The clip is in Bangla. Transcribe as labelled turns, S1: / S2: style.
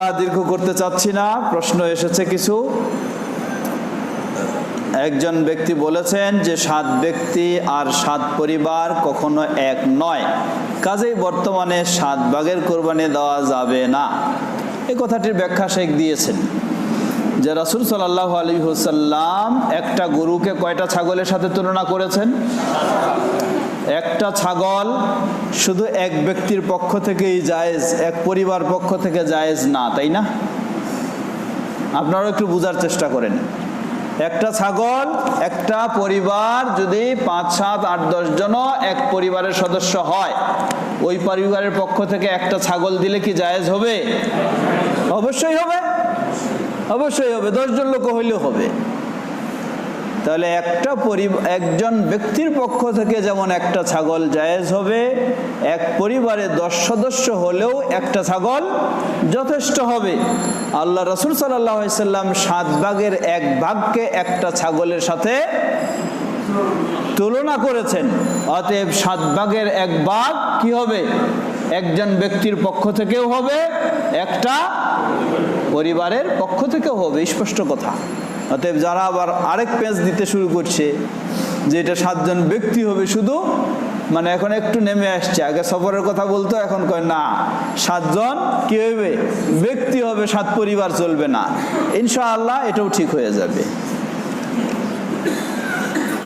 S1: দীর্ঘ করতে চাচ্ছি না, প্রশ্ন এসেছে কিছু। একজন ব্যক্তি বলেছেন যে 7 ব্যক্তি আর 7 পরিবার কখনো এক নয়, কাজেই বর্তমানে 7 ভাগের কোরবানি দেওয়া যাবে না। এই কথাটির ব্যাখ্যা শেখ দিয়েছেন যে রাসূল সাল্লাল্লাহু আলাইহি ওয়াসাল্লাম একটা গরুকে কয়টা ছাগলের সাথে তুলনা করেছেন? একটা ছাগল শুধু এক ব্যক্তির পক্ষ থেকেই জায়েজ, এক পরিবার পক্ষ থেকে জায়েজ না, তাই না? আপনারা একটু বোঝার চেষ্টা করেন। একটা ছাগল একটা পরিবার যদি 5, 7, 8, 10 জনও এক পরিবারের সদস্য হয়, ওই পরিবারের পক্ষ থেকে একটা ছাগল দিলে কি জায়েজ হবে? অবশ্যই হবে, অবশ্যই হবে। 10 জন লোক হইলেও হবে। তাহলে একজন ব্যক্তির পক্ষ থেকে যেমন একটা ছাগল জায়েজ হবে, এক পরিবারে 10 সদস্য হলেও একটা ছাগল যথেষ্ট হবে। আল্লাহ রাসূল সাল্লাল্লাহু আলাইহি সাল্লাম 7 ভাগের 1 ভাগকে একটা ছাগলের সাথে তুলনা করেছেন। অতএব 7 ভাগের 1 ভাগ কি হবে? একজন ব্যক্তির পক্ষ থেকেও হবে, একটা পরিবারের পক্ষ থেকেও হবে, স্পষ্ট কথা। অতএব যারা আবার আরেক পেজ দিতে শুরু করছে যে এটা 7 জন ব্যক্তি হবে শুধু, মানে এখন একটু নেমে আসছে। আগে সফরের কথা বলতো, এখন কয় না 7 জন কি হবে? ব্যক্তি হবে, 7 পরিবার চলবে না। ইনশাআল্লাহ এটাও ঠিক হয়ে যাবে।